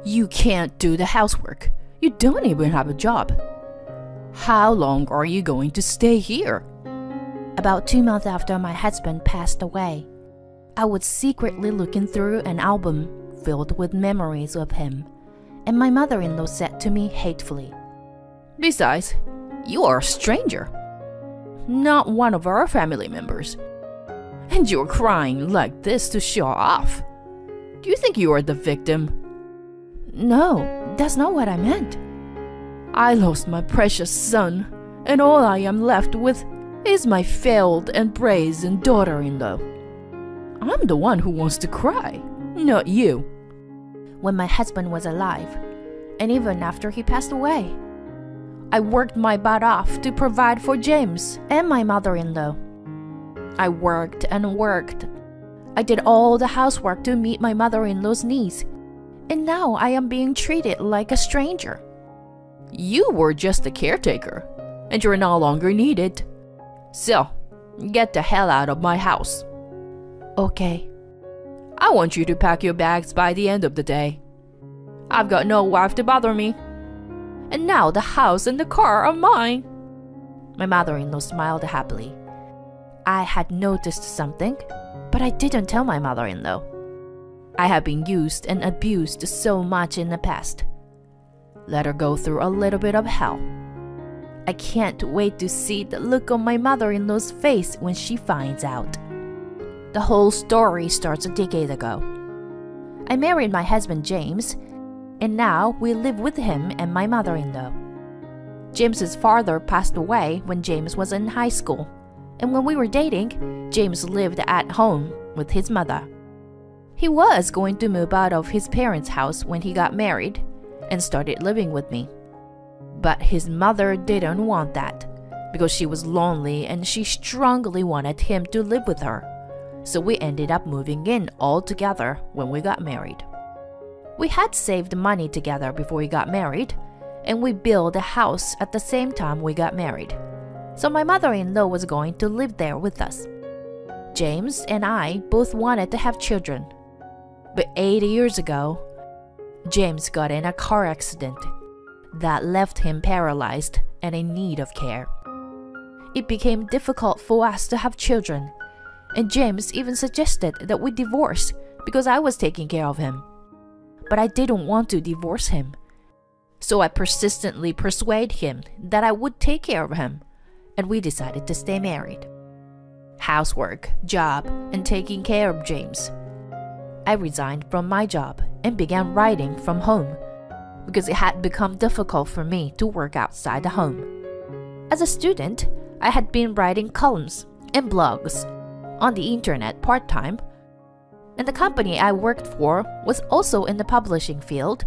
You can't do the housework. You don't even have a job. How long are you going to stay here? About 2 months after my husband passed away, I was secretly looking through an album filled with memories of him, and my mother-in-law said to me hatefully, Besides, you are a stranger, not one of our family members. And you're crying like this to show off. Do you think you are the victim? No, that's not what I meant. I lost my precious son, and all I am left with is my failed and brazen daughter-in-law. I'm the one who wants to cry, not you. When my husband was alive, and even after he passed away, I worked my butt off to provide for James and my mother-in-law. I worked and worked. I did all the housework to meet my mother-in-law's needs, and now I am being treated like a stranger. You were just a caretaker, and you're no longer needed. So, get the hell out of my house. Okay. I want you to pack your bags by the end of the day. I've got no wife to bother me. And now the house and the car are mine. My mother-in-law smiled happily. I had noticed something, but I didn't tell my mother-in-law. I had been used and abused so much in the past. Let her go through a little bit of hell. I can't wait to see the look on my mother-in-law's face when she finds out. The whole story starts a decade ago. I married my husband James, and now we live with him and my mother-in-law. James's father passed away when James was in high school, and when we were dating, James lived at home with his mother. He was going to move out of his parents' house when he got married and started living with me. But his mother didn't want that because she was lonely and she strongly wanted him to live with her. So we ended up moving in all together when we got married. We had saved money together before we got married, and we built a house at the same time we got married. So my mother-in-law was going to live there with us. James and I both wanted to have children. But 8 years ago, James got in a car accident that left him paralyzed and in need of care. It became difficult for us to have children, and James even suggested that we divorce because I was taking care of him. But I didn't want to divorce him, so I persistently persuaded him that I would take care of him, and we decided to stay married. Housework, job, and taking care of James. I resigned from my job and began writing from home because it had become difficult for me to work outside the home. As a student, I had been writing columns and blogs on the internet part-time, and the company I worked for was also in the publishing field,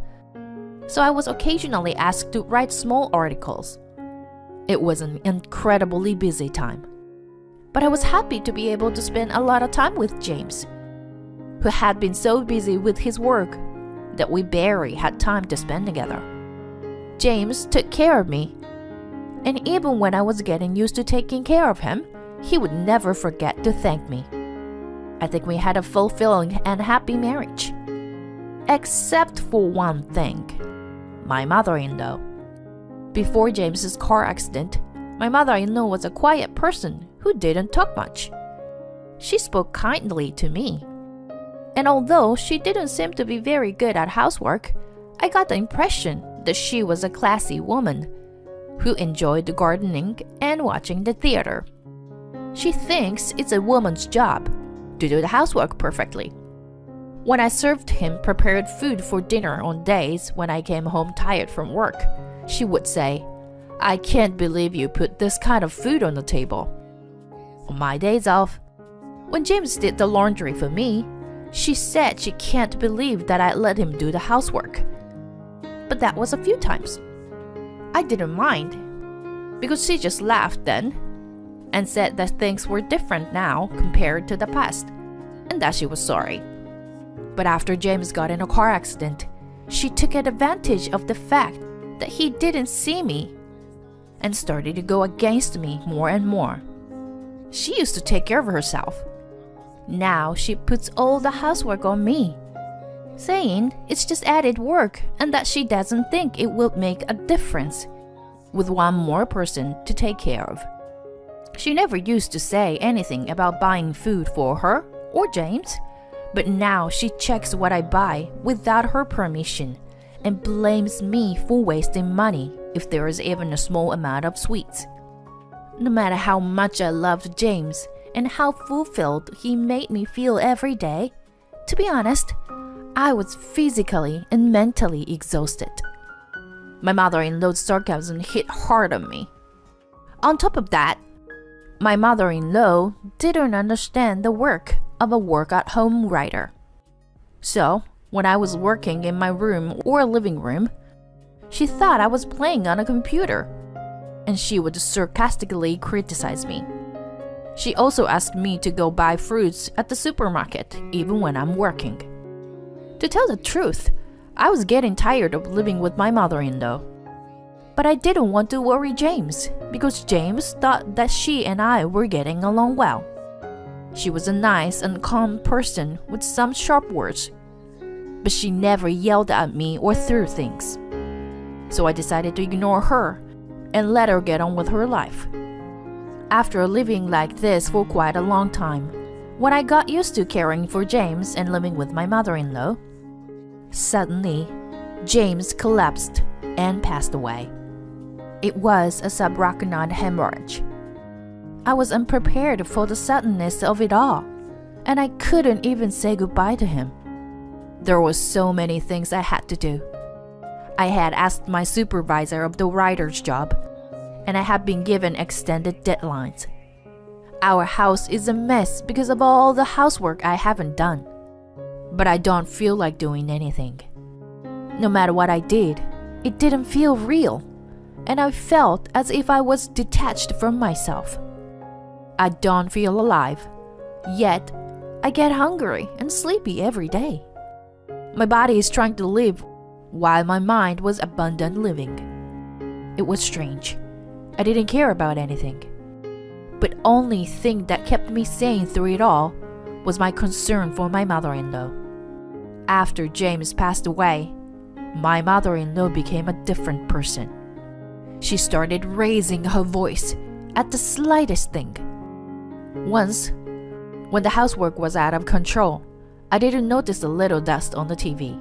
so I was occasionally asked to write small articles. It was an incredibly busy time, but I was happy to be able to spend a lot of time with James, who had been so busy with his work that we barely had time to spend together. James took care of me, and even when I was getting used to taking care of him, he would never forget to thank me. I think we had a fulfilling and happy marriage. Except for one thing, my mother-in-law. Before James's car accident, my mother-in-law was a quiet person who didn't talk much. She spoke kindly to me. And although she didn't seem to be very good at housework, I got the impression that she was a classy woman who enjoyed gardening and watching the theater. She thinks it's a woman's job to do the housework perfectly. When I served him prepared food for dinner on days when I came home tired from work, she would say, "I can't believe you put this kind of food on the table." On my days off, when James did the laundry for me, she said she can't believe that I let him do the housework. But that was a few times. I didn't mind, because she just laughed then and said that things were different now compared to the past, and that she was sorry. But after James got in a car accident, she took advantage of the fact that he didn't see me and started to go against me more and more. She used to take care of herself. Now she puts all the housework on me. saying it's just added work and that she doesn't think it will make a difference with one more person to take care of. She never used to say anything about buying food for her or James, but now she checks what I buy without her permission and blames me for wasting money if there is even a small amount of sweets. No matter how much I loved James and how fulfilled he made me feel every day, to be honest, I was physically and mentally exhausted. My mother-in-law's sarcasm hit hard on me. On top of that, my mother-in-law didn't understand the work of a work-at-home writer. So, when I was working in my room or living room, she thought I was playing on a computer, and she would sarcastically criticize me. She also asked me to go buy fruits at the supermarket, even when I'm working. To tell the truth, I was getting tired of living with my mother-in-law. But I didn't want to worry James, because James thought that she and I were getting along well. She was a nice and calm person with some sharp words, but she never yelled at me or threw things. So I decided to ignore her and let her get on with her life. After living like this for quite a long time, when I got used to caring for James and living with my mother-in-law, suddenly, James collapsed and passed away. It was a subarachnoid hemorrhage. I was unprepared for the suddenness of it all, and I couldn't even say goodbye to him. There were so many things I had to do. I had asked my supervisor of the writer's job, and I had been given extended deadlines. Our house is a mess because of all the housework I haven't done. But I don't feel like doing anything. No matter what I did, it didn't feel real, and I felt as if I was detached from myself. I don't feel alive, yet I get hungry and sleepy every day. My body is trying to live while my mind was abundant living. It was strange. I didn't care about anything. But only thing that kept me sane through it all was my concern for my mother-in-law. After James passed away, my mother-in-law became a different person. She started raising her voice at the slightest thing. Once, when the housework was out of control, I didn't notice a little dust on the TV.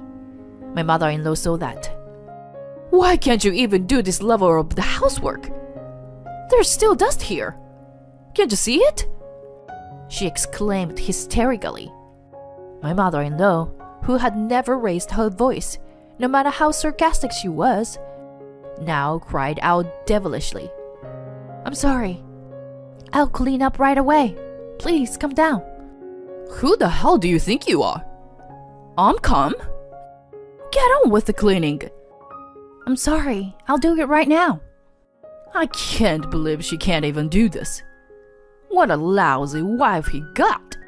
My mother-in-law saw that. "Why can't you even do this level of the housework? There's still dust here. Can't you see it?" she exclaimed hysterically. My mother-in-law, who had never raised her voice, no matter how sarcastic she was, now cried out devilishly. "I'm sorry. I'll clean up right away. Please come down." Who the hell do you think you are? I'm calm. Get on with the cleaning. "I'm sorry. I'll do it right now." I can't believe she can't even do this. What a lousy wife he got.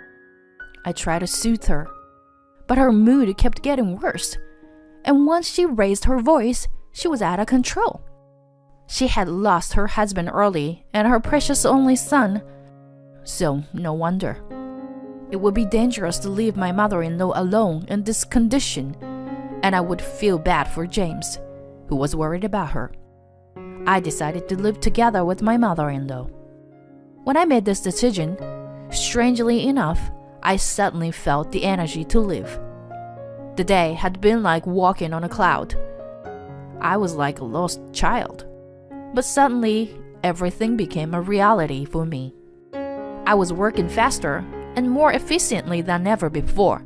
I tried to soothe her, but her mood kept getting worse, and once she raised her voice, she was out of control. She had lost her husband early and her precious only son, so no wonder. It would be dangerous to leave my mother-in-law alone in this condition, and I would feel bad for James, who was worried about her. I decided to live together with my mother-in-law. When I made this decision, strangely enough, I suddenly felt the energy to live. The day had been like walking on a cloud. I was like a lost child. But suddenly, everything became a reality for me. I was working faster and more efficiently than ever before,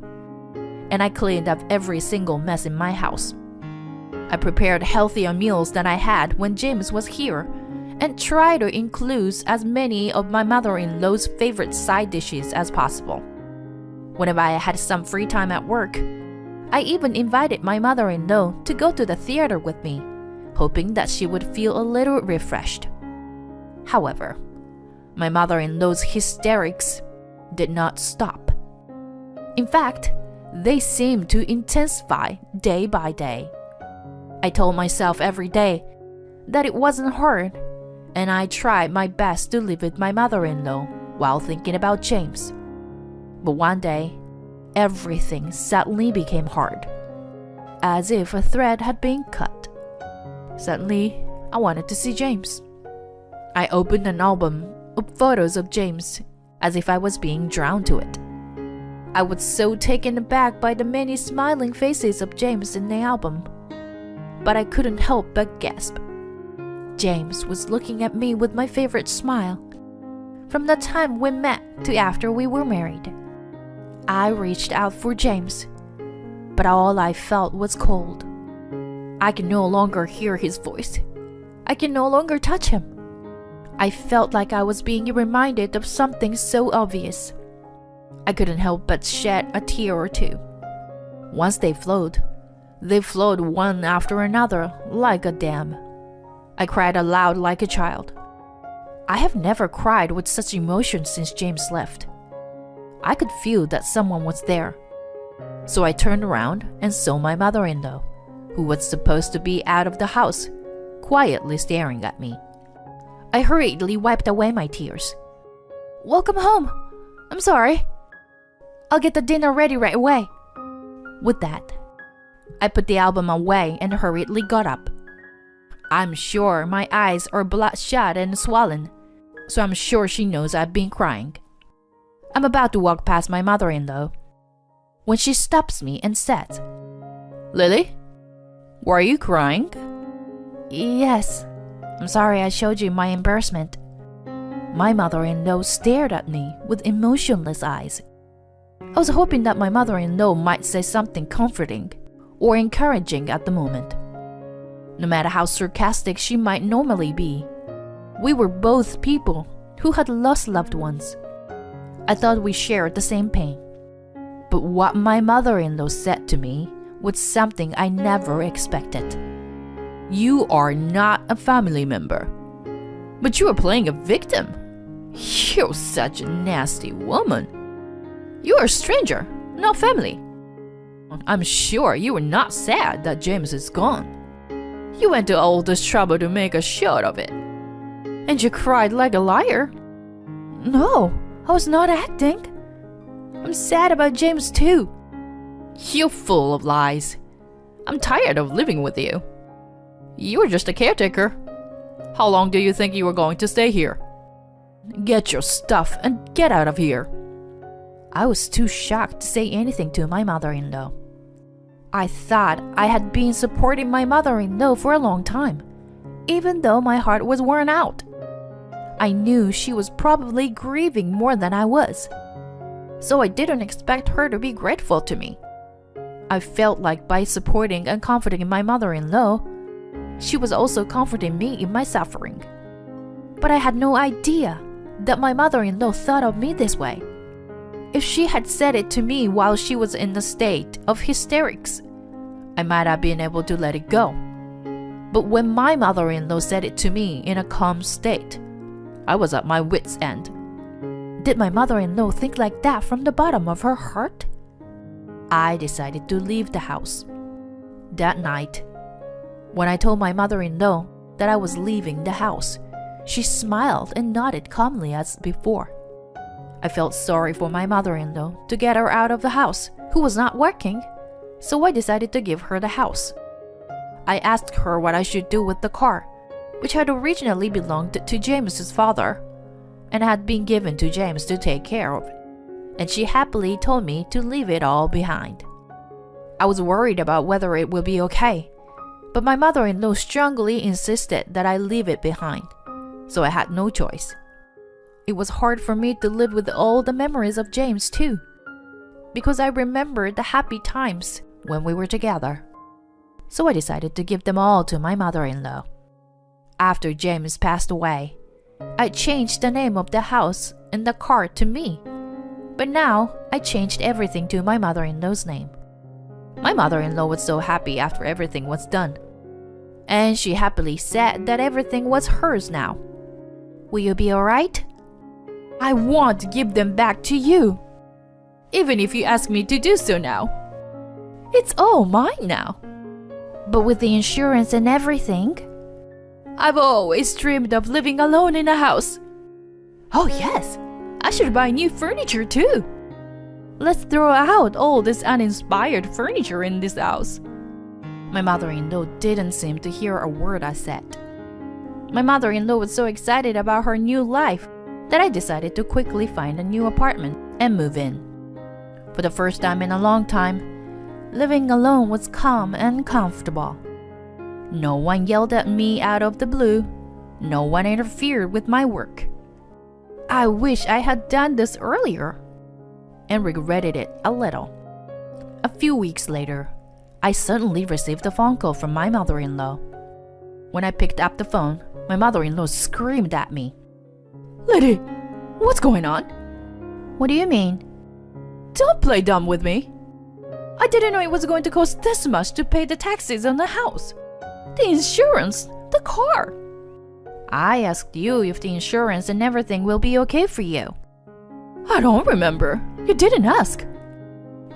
and I cleaned up every single mess in my house. I prepared healthier meals than I had when James was here, and tried to include as many of my mother-in-law's favorite side dishes as possible. Whenever I had some free time at work, I even invited my mother-in-law to go to the theater with me, hoping that she would feel a little refreshed. However, my mother-in-law's hysterics did not stop. In fact, they seemed to intensify day by day. I told myself every day that it wasn't hard, and I tried my best to live with my mother-in-law while thinking about James. But one day, everything suddenly became hard, as if a thread had been cut. Suddenly, I wanted to see James. I opened an album of photos of James as if I was being drawn to it. I was so taken aback by the many smiling faces of James in the album, but I couldn't help but gasp. James was looking at me with my favorite smile, from the time we met to after we were married. I reached out for James, but all I felt was cold. I could no longer hear his voice. I could no longer touch him. I felt like I was being reminded of something so obvious. I couldn't help but shed a tear or two. Once they flowed one after another like a dam. I cried aloud like a child. I have never cried with such emotion since James left. I could feel that someone was there. So I turned around and saw my mother-in-law, who was supposed to be out of the house, quietly staring at me. I hurriedly wiped away my tears. "Welcome home. I'm sorry. I'll get the dinner ready right away." With that, I put the album away and hurriedly got up. I'm sure my eyes are bloodshot and swollen, so I'm sure she knows I've been crying. I'm about to walk past my mother-in-law when she stops me and says, "Lily, were you crying?" "Yes. I'm sorry I showed you my embarrassment." My mother-in-law stared at me with emotionless eyes. I was hoping that my mother-in-law might say something comforting or encouraging at the moment. No matter how sarcastic she might normally be, we were both people who had lost loved ones. I thought we shared the same pain. But what my mother-in-law said to me was something I never expected. "You are not a family member, but you are playing a victim. You're such a nasty woman. You are a stranger, not family. I'm sure you were not sad that James is gone. You went to all this trouble to make a show of it. And you cried like a liar." "No, I was not acting. I'm sad about James too." "You're full of lies. I'm tired of living with you. You're just a caretaker. How long do you think you were going to stay here? Get your stuff and get out of here." I was too shocked to say anything to my mother-in-law. I thought I had been supporting my mother-in-law for a long time, even though my heart was worn out. I knew she was probably grieving more than I was, so I didn't expect her to be grateful to me. I felt like by supporting and comforting my mother-in-law, she was also comforting me in my suffering. But I had no idea that my mother-in-law thought of me this way. If she had said it to me while she was in a state of hysterics, I might have been able to let it go. But when my mother-in-law said it to me in a calm state, I was at my wit's end. Did my mother-in-law think like that from the bottom of her heart? I decided to leave the house. That night, when I told my mother-in-law that I was leaving the house, she smiled and nodded calmly as before. I felt sorry for my mother-in-law to get her out of the house, who was not working, so I decided to give her the house. I asked her what I should do with the car, which had originally belonged to James's father and had been given to James to take care of, and she happily told me to leave it all behind. I was worried about whether it would be okay, but my mother-in-law strongly insisted that I leave it behind, so I had no choice. It was hard for me to live with all the memories of James too, because I remembered the happy times when we were together. So I decided to give them all to my mother-in-law. After James passed away, I changed the name of the house and the car to me, but now I changed everything to my mother-in-law's name. My mother-in-law was so happy after everything was done, and she happily said that everything was hers now. "Will you be alright?" "I want to give them back to you, even if you ask me to do so now. It's all mine now." "But with the insurance and everything?" "I've always dreamed of living alone in a house. Oh yes, I should buy new furniture too. Let's throw out all this uninspired furniture in this house. My mother-in-law didn't seem to hear a word I said. My mother-in-law was so excited about her new life that I decided to quickly find a new apartment and move in. For the first time in a long time, living alone was calm and comfortable. No one yelled at me out of the blue. No one interfered with my work. I wish I had done this earlier, and regretted it a little. A few weeks later, I suddenly received a phone call from my mother-in-law. When I picked up the phone, my mother-in-law screamed at me. Lady, what's going on? What do you mean? Don't play dumb with me. I didn't know it was going to cost this much to pay the taxes on the house, the insurance, the car. I asked you if the insurance and everything will be okay for you. I don't remember. You didn't ask.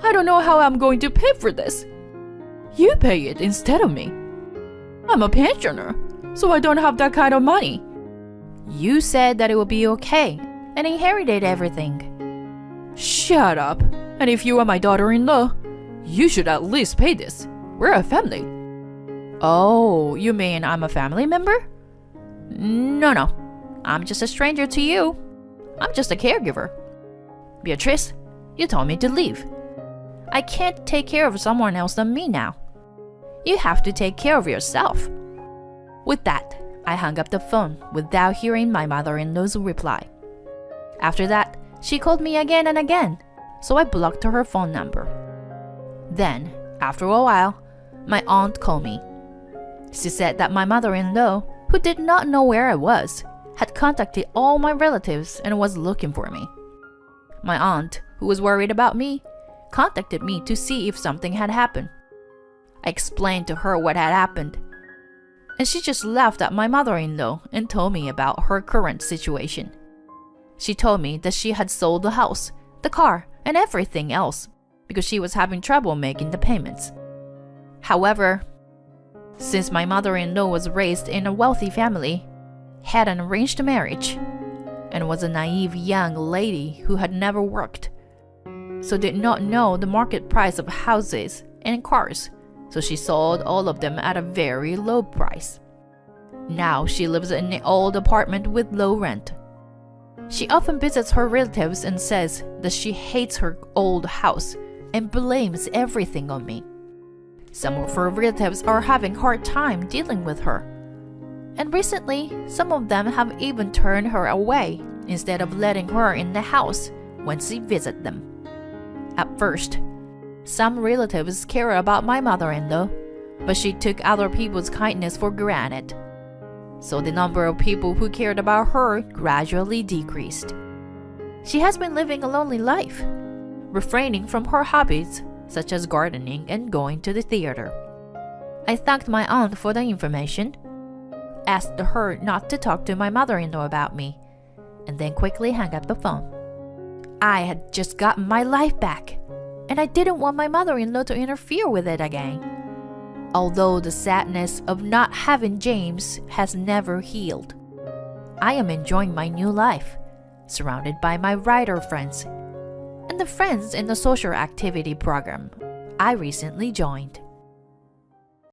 I don't know how I'm going to pay for this. You pay it instead of me. I'm a pensioner, so I don't have that kind of money. You said that it would be okay and inherited everything. Shut up. And if you are my daughter-in-law, you should at least pay this. We're a family. Oh, you mean I'm a family member? No. I'm just a stranger to you. I'm just a caregiver. Beatrice, you told me to leave. I can't take care of someone else than me now. You have to take care of yourself. With that, I hung up the phone without hearing my mother-in-law's reply. After that, she called me again and again, so I blocked her phone number. Then, after a while, my aunt called me. She said that my mother-in-law, who did not know where I was, had contacted all my relatives and was looking for me. My aunt, who was worried about me, contacted me to see if something had happened. I explained to her what had happened, and she just laughed at my mother-in-law and told me about her current situation. She told me that she had sold the house, the car, and everything else because she was having trouble making the payments. However, since my mother-in-law was raised in a wealthy family, had an arranged marriage, and was a naive young lady who had never worked, so did not know the market price of houses and cars, so she sold all of them at a very low price. Now she lives in an old apartment with low rent. She often visits her relatives and says that she hates her old house and blames everything on me. Some of her relatives are having a hard time dealing with her. And recently, some of them have even turned her away instead of letting her in the house when she visits them. At first, some relatives care about my mother-in-law, but she took other people's kindness for granted. So the number of people who cared about her gradually decreased. She has been living a lonely life, refraining from her hobbies such as gardening and going to the theater. I thanked my aunt for the information, asked her not to talk to my mother-in-law about me, and then quickly hung up the phone. I had just gotten my life back, and I didn't want my mother-in-law to interfere with it again. Although the sadness of not having James has never healed, I am enjoying my new life, surrounded by my writer friends and the friends in the social activity program I recently joined.